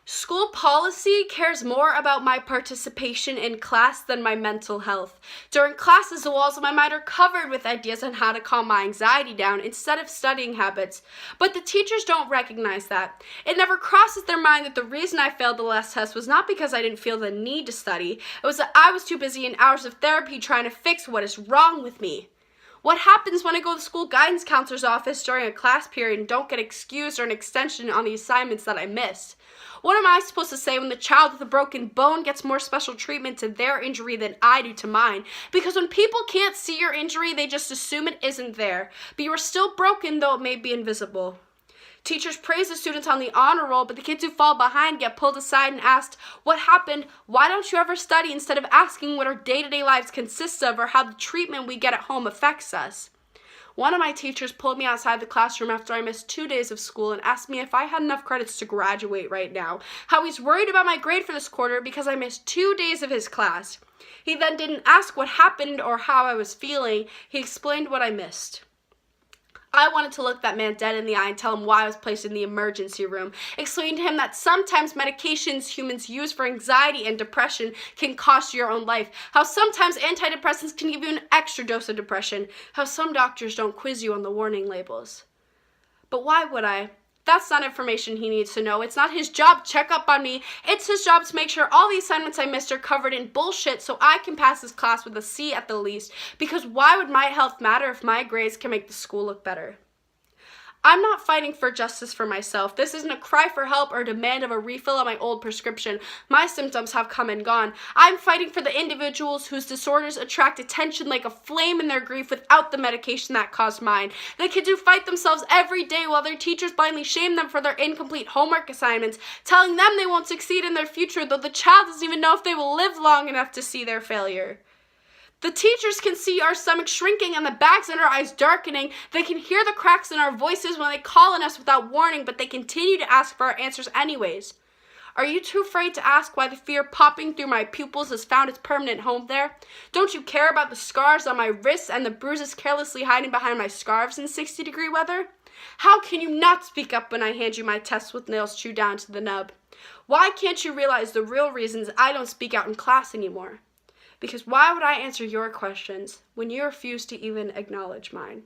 School policy cares more about my participation in class than my mental health. During classes, the walls of my mind are covered with ideas on how to calm my anxiety down instead of studying habits. But the teachers don't recognize that. It never crosses their mind that the reason I failed the last test was not because I didn't feel the need to study. It was that I was too busy in hours of therapy trying to fix what is wrong with me. What happens when I go to the school guidance counselor's office during a class period and don't get excused or an extension on the assignments that I missed? What am I supposed to say when the child with a broken bone gets more special treatment to their injury than I do to mine? Because when people can't see your injury, they just assume it isn't there. But you are still broken, though it may be invisible. Teachers praise the students on the honor roll, but the kids who fall behind get pulled aside and asked, "What happened? Why don't you ever study?" instead of asking what our day-to-day lives consist of or how the treatment we get at home affects us. One of my teachers pulled me outside the classroom after I missed 2 days of school and asked me if I had enough credits to graduate right now, how he's worried about my grade for this quarter because I missed 2 days of his class. He then didn't ask what happened or how I was feeling. He explained what I missed. I wanted to look that man dead in the eye and tell him why I was placed in the emergency room. Explain to him that sometimes medications humans use for anxiety and depression can cost you your own life. How sometimes antidepressants can give you an extra dose of depression. How some doctors don't quiz you on the warning labels. But why would I? That's not information he needs to know. It's not his job to check up on me. It's his job to make sure all the assignments I missed are covered in bullshit so I can pass this class with a C at the least. Because why would my health matter if my grades can make the school look better? I'm not fighting for justice for myself. This isn't a cry for help or a demand of a refill on my old prescription. My symptoms have come and gone. I'm fighting for the individuals whose disorders attract attention like a flame in their grief without the medication that caused mine. The kids who fight themselves every day while their teachers blindly shame them for their incomplete homework assignments, telling them they won't succeed in their future, though the child doesn't even know if they will live long enough to see their failure. The teachers can see our stomachs shrinking and the bags in our eyes darkening. They can hear the cracks in our voices when they call on us without warning, but they continue to ask for our answers anyways. Are you too afraid to ask why the fear popping through my pupils has found its permanent home there? Don't you care about the scars on my wrists and the bruises carelessly hiding behind my scarves in 60-degree weather? How can you not speak up when I hand you my tests with nails chewed down to the nub? Why can't you realize the real reasons I don't speak out in class anymore? Because why would I answer your questions when you refuse to even acknowledge mine?